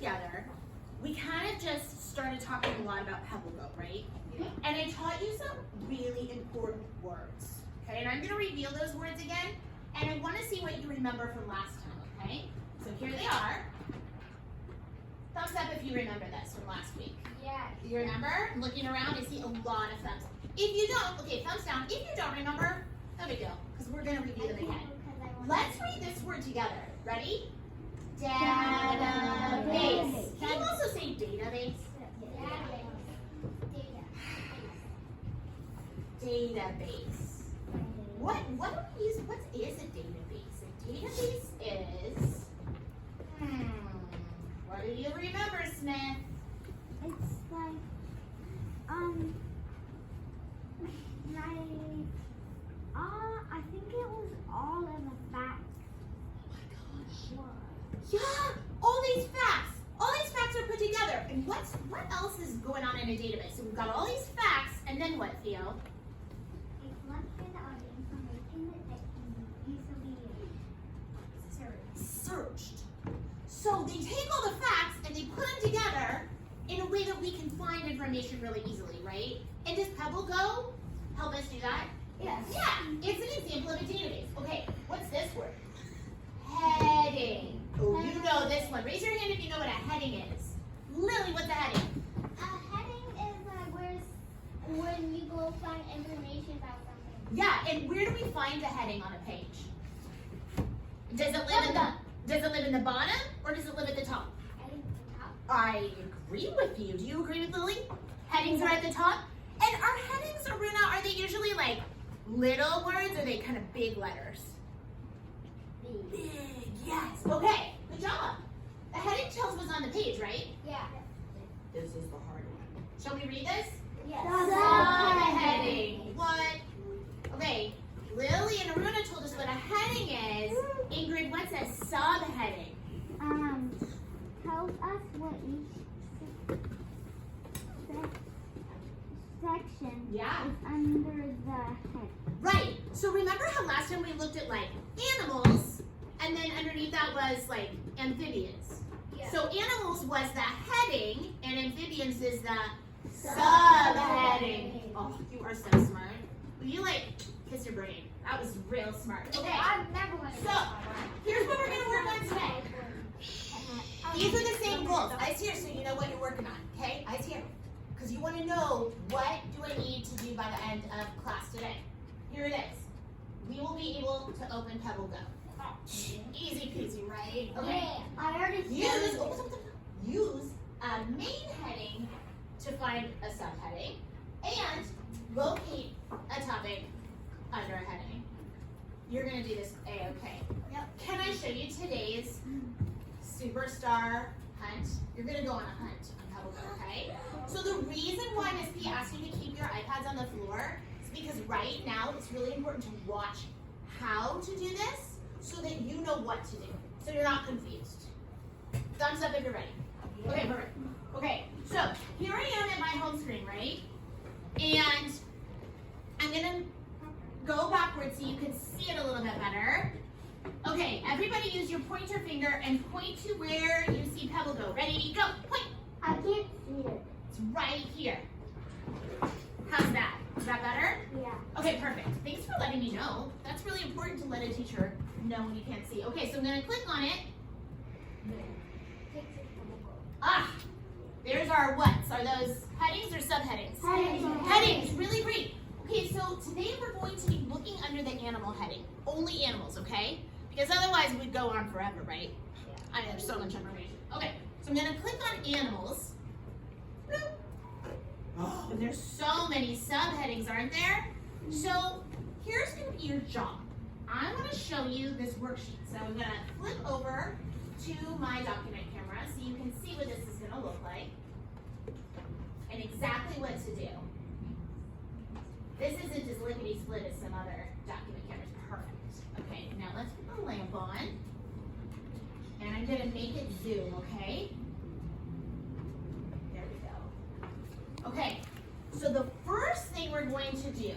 together, we kind of just started talking a lot about PebbleGo, right? And I taught you some really important words, okay? And I'm gonna reveal those words again, and I wanna see what you remember from last time, okay? So here they are. Thumbs up if you remember this from last week. Yeah. You remember? I'm looking around, I see a lot of thumbs. If you don't, okay, thumbs down. If you don't remember, no big deal, because we're gonna review them again. Let's read this word together. Ready? Database. Can you also say database? Database. What do we use? What is a database? A database is, what do you remember, Smith? It's like, I think it was all of the facts. Oh my gosh. Yeah, all these facts. All these facts are put together. And what else is going on in a database? So we've got all these facts, and then what, Theo? It collected all the information that can easily Searched. So they take all the facts and they put them together in a way that we can find information really easily, right? And does PebbleGo help us do that? Yes. Yeah, it's an example of a database. Okay, what's this word? Heading. Oh, you know this one. Raise your hand if you know what a heading is. Lily, what's a heading? A heading is when you go find information about something. Yeah, and where do we find a heading on a page? Does it live in the bottom or does it live at the top? I think the top. I agree with you. Do you agree with Lily? Headings are at the top. And our headings, Aruna, are they usually like little words or are they kind of big letters? Big, yes. Okay, good job. The heading tells what's on the page, right? Yeah. This is the hard one. Shall we read this? Yes. Subheading. What? Okay, Lily and Aruna told us what a heading is. Ingrid, what's a subheading? Tells us what each section is under the head. Right. So remember how last time we looked at like animals, and then underneath that was like amphibians. Yeah. So animals was the heading, and amphibians is the subheading. Oh, you are so smart. Will you like kiss your brain? That was real smart. Okay. I've never wanted to So here's what we're gonna work on today. These are the same goals. Eyes here, so you know what you're working on. Okay? Eyes here. Because you want to know what do I need to do by the end of class today. Here it is. We will be able to open PebbleGo. Easy peasy, right? Okay. Yeah, I already Use a main heading to find a subheading and locate a topic under a heading. You're going to do this A-okay. Yep. Can I show you today's superstar hunt? You're going to go on a hunt on PebbleGo, okay? So the reason why Miss P asked you to keep your iPads on the floor is because right now it's really important to watch how to do this so that you know what to do, so you're not confused. Thumbs up if you're ready. Okay, perfect. Okay, so here I am at my home screen, right? And I'm gonna go backwards so you can see it a little bit better. Okay, everybody use your pointer finger and point to where you see PebbleGo. Ready, go, point. I can't see it. It's right here. How's that? Is that better? Yeah. Okay, perfect. Thanks for letting me know. That's really important to let a teacher know when you can't see. Okay, so I'm gonna click on it. Ah, there's our whats. Are those headings or subheadings? Headings. Headings, really great. Okay, so today we're going to be looking under the animal heading. Only animals, okay? Because otherwise we'd go on forever, right? I mean, there's so much information. Okay, so I'm gonna click on animals. Bloop. Oh, and there's so many subheadings, aren't there? So here's gonna be your job. I wanna show you this worksheet. So I'm gonna flip over to my document camera so you can see what this is gonna look like and exactly what to do. This isn't as lickety-split as some other document cameras. Perfect. Okay, now let's put the lamp on. And I'm gonna make it zoom, okay? There we go. Okay, so the first thing we're going to do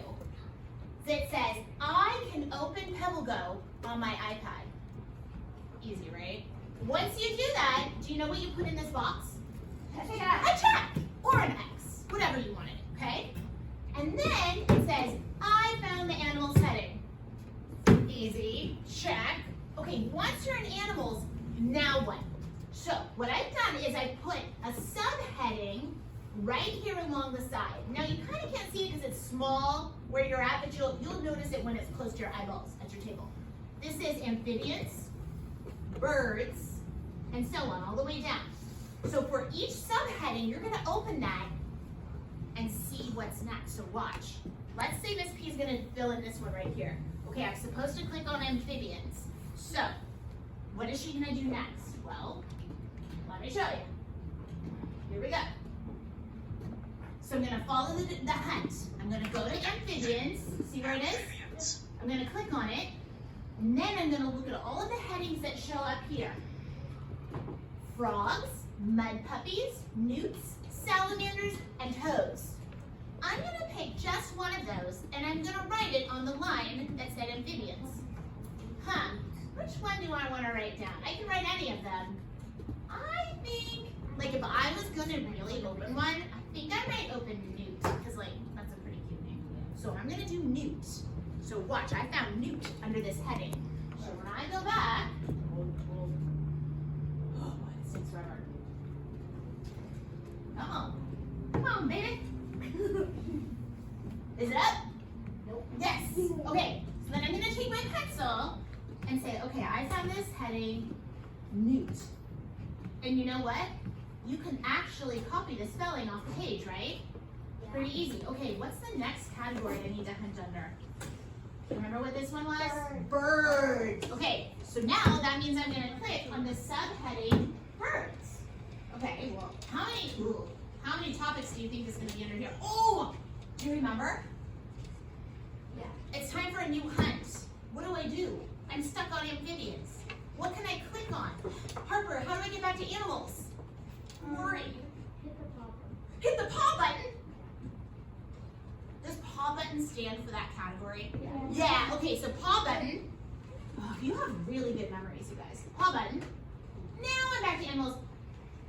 is it says, I can open PebbleGo on my iPad. Easy, right? Once you do that, do Do you know what you put in this box? A A check or an X, whatever you wanted, okay? And then it says, I found the animal's heading. Easy, check. Okay, once you're in animals, now what? So what I've done is I put a subheading right here along the side. Now you kind of can't see it because it's small where you're at, but you'll notice it when it's close to your eyeballs at your table. This is amphibians, birds, and so on, all the way down. So for each subheading, you're gonna open that and see what's next, so watch. Let's say Miss P is gonna fill in this one right here. Okay, I'm supposed to click on amphibians. So, what is she gonna do next? Well, let me show you. Here we go. So I'm gonna follow the hunt. I'm gonna go to amphibians, see where it is? I'm gonna click on it, and then I'm gonna look at all of the headings that show up here. Frogs, mud puppies, newts, salamanders, and toads. I'm gonna pick just one of those, and I'm gonna write it on the line that said amphibians. Which one do I wanna write down? I can write any of them. I think, like if I was gonna really open one, I think I might open Newt, because like, that's a pretty cute name. So I'm gonna do Newt. So watch, I found Newt under this heading. So when I go back, oh boy, this takes forever. Come on, baby. Is it up? Nope. Yes. Okay, so then I'm gonna take my pencil and say, okay, I found this heading, Newt. And you know what? You can actually copy the spelling off the page, right? Yeah. Pretty easy. Okay, what's the next category I need to hunt under? Remember what this one was? Birds. Birds. Okay, so now that means I'm gonna click on the subheading birds. Okay, well, how many topics do you think is gonna be under here? Oh, do you remember? Yeah. It's time for a new hunt. What do? I'm stuck on amphibians. What can I click on? Harper, how do I get back to animals? Worry. Hit the top. Hit the paw button. Does paw button stand for that category? Yeah, okay, so paw button. Oh, you have really good memories, you guys. Paw button. Now I'm back to animals.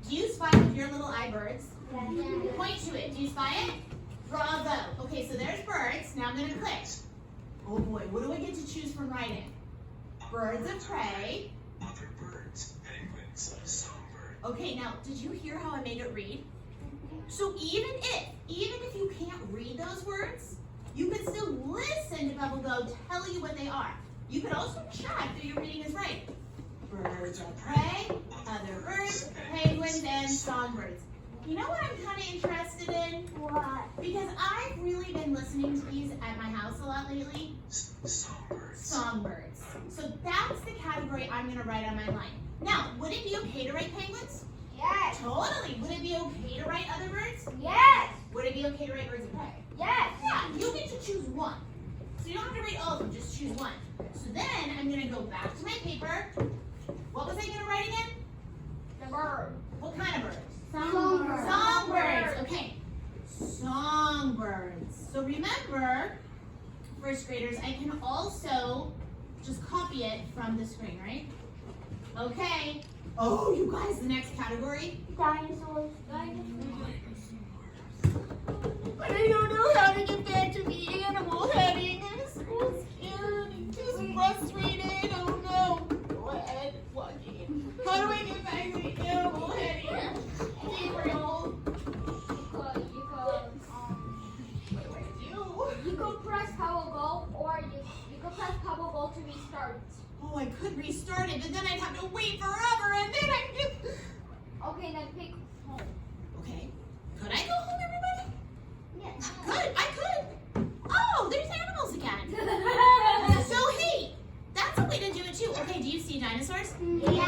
Do you spy with your little eye birds? Yeah. Point to it. Do you spy it? Bravo. Okay, so there's birds. Now I'm going to click. Oh boy, what do I get to choose from writing? Birds of prey. Other birds, penguins, songbird. Okay, now, did you hear how I made it read? So even if you can't read those words, you can still listen to Bubble Go tell you what they are. You could also check that your reading is right. Birds of prey, other birds, penguins, and songbirds. You know what I'm kind of interested in? What? Because I've really been listening to these at my house a lot lately. Songbirds. Songbirds. So that's the category I'm going to write on my line. Now, would it be okay to write penguins? Yes. Totally. Would it be okay to write other birds? Yes. Would it be okay to write birds of prey? Yes. Yeah, you get to choose one. So you don't have to write all of them, just choose one. So then I'm going to go back to my paper. What was I going to write again? The bird. What kind of birds? Songbird. Songbirds. Okay. Songbirds. So remember, first graders, I can also just copy it from the screen, right? Okay. Oh, you guys, the next category. Dinosaurs. But I don't know how to get back to the animal heading. I'm so scared and just frustrated. Oh no. Go ahead, walking. How do I get back to the animal heading? Gabriel. What do I do? You could press power go, or you could press power go to restart. Oh, I could restart it, but then I'd have to wait forever, and then I'd just... Okay, then pick home. Okay. Could I go home, everybody? Yes. Good, I could. Oh, there's animals again. So, hey, that's a way to do it, too. Okay, do you see dinosaurs? Yes.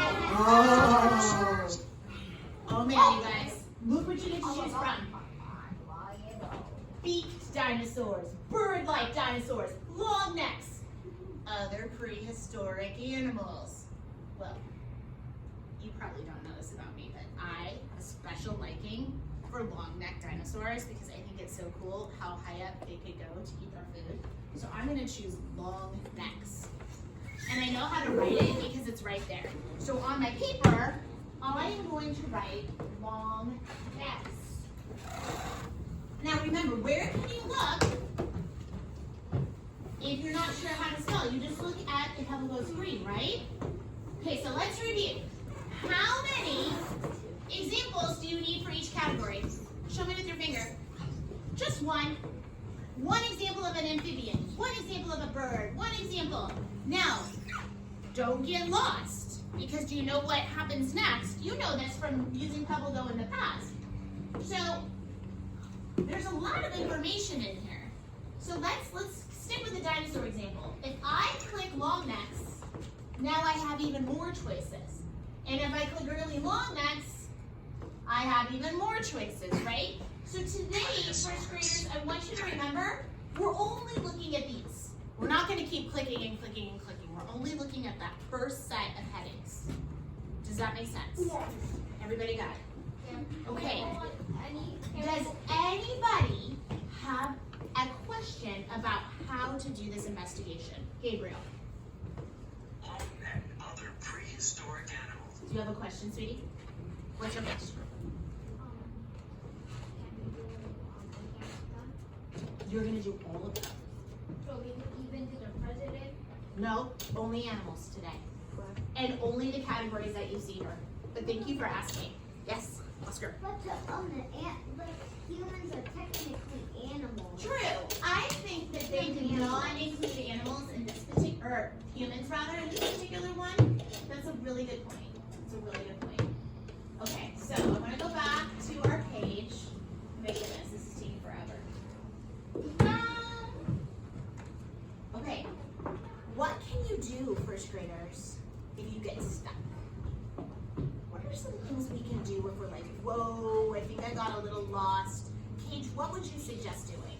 Oh, man, you guys. Look what you get to choose from. Beaked dinosaurs, bird-like dinosaurs, long necks, other prehistoric animals. Well, you probably don't know this about me, but I have a special liking for long-necked dinosaurs because I think it's so cool how high up they could go to eat our food. So I'm going to choose long necks. And I know how to write it because it's right there. So on my paper, I am going to write long necks. Now remember, where can you look if you're not sure how to spell? You just look at the Pebble screen, right? Okay, so let's review. How many examples do you need for each category? Show me with your finger. Just one. One example of an amphibian. One example of a bird. One example. Now, don't get lost, because do you know what happens next? You know this from using PebbleGo in the past. So, there's a lot of information in here. So let's stick with the dinosaur example. If I click long necks, now I have even more choices. And if I click really long necks, I have even more choices, right? So today, first graders, I want you to remember, we're only looking at these. We're not going to keep clicking and clicking and clicking. We're only looking at that first set of headings. Does that make sense? Yes. Everybody got it? Yeah. Okay. Does anybody have a question about how to do this investigation? Gabriel, Home and other prehistoric animals. do you have a question, sweetie? What's your question? You're going to do all of them? So we even do the president? No, only animals today. And only the categories that you see here. But thank you for asking. Yes, Oscar. But the humans are technically animals. True. I think that they did not include animals in this particular, or humans rather, in this particular one. That's a really good point. That's a really good point. Okay, so I'm going to go back to our page. My goodness, this is taking forever. Okay, what can you do, first graders, if you get stuck? What are some things we can do if we're like, whoa, I think I got a little lost? Kate, what would you suggest doing?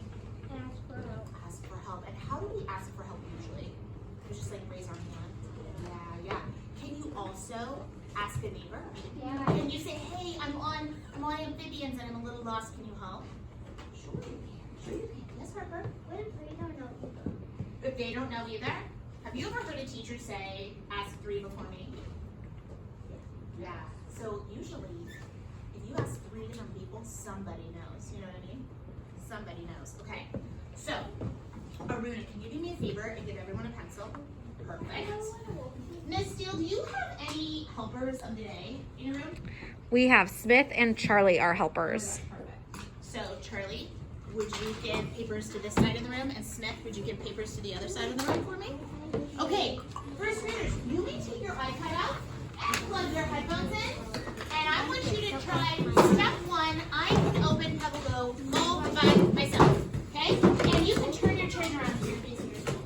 Ask for help. Ask for help. And how do we ask for help usually? We just like raise our hand. Yeah. Can you also ask a neighbor? Yeah. Can you say, hey, I'm on amphibians and I'm a little lost. Can you help? Sure you can. Sure you can. Yes, Harper. What if we don't know either? If they don't know either, have you ever heard a teacher say, ask 3 before me? Yeah. So usually, if you ask 3 different people, somebody knows. You know what I mean? Somebody knows. Okay. So, Aruna, can you do me a favor and give everyone a pencil? Perfect. Miss Steele, do you have any helpers of the day in your room? We have Smith and Charlie, our helpers. Okay, perfect. So, Charlie, would you give papers to this side of the room? And Smith, would you give papers to the other side of the room for me? Okay, first graders, you may take your iPad out and plug your headphones in. And I want you to try step 1. I can open PebbleGo all by myself. Okay? And you can turn your train around so you're facing your school.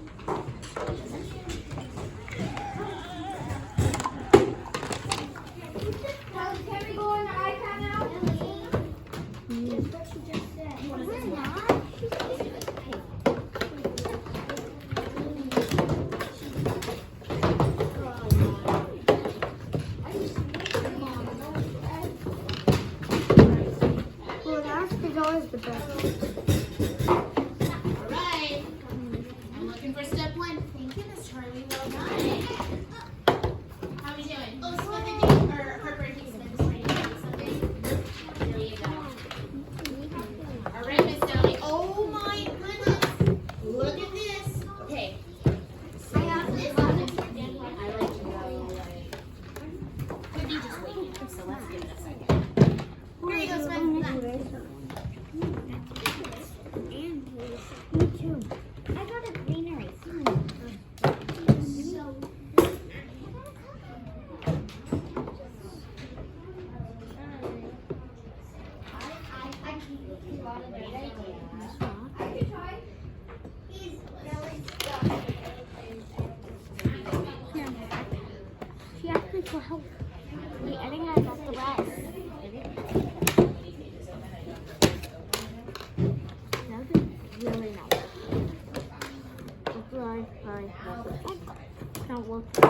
Can we go on the iPad now? That's what she just said. We're not. Well, that's always the best. Alright. I'm looking for step 1. Thank you, Miss Charlie. Well done. How are we doing? Oh, Smith, I think, or Harper, I think Smith is trying to do something. There you go. Alright, Miss Downey. Oh my goodness. Look at this. Okay. So this one, I like to go like, could be just waking up, so let's give it a second. Here you go, Smith. Me too. I got a green erase. So. I keep a lot of great ideas. I could try. He's really stuck. She asked me for help. Wait, I think I got the rest. That was really not working. Not working.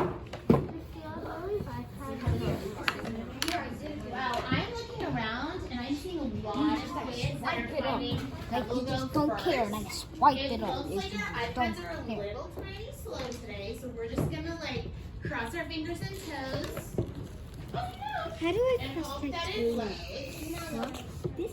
Wow, I'm looking around and I'm seeing a lot of kids that are finding Like you PebbleGo just don't care and I first. swipe It it up. looks If like you our just iPads don't are a care. little tiny slow today, so we're just gonna like cross our fingers and toes. Oh no, How do I and press hope the that it tape? loads. This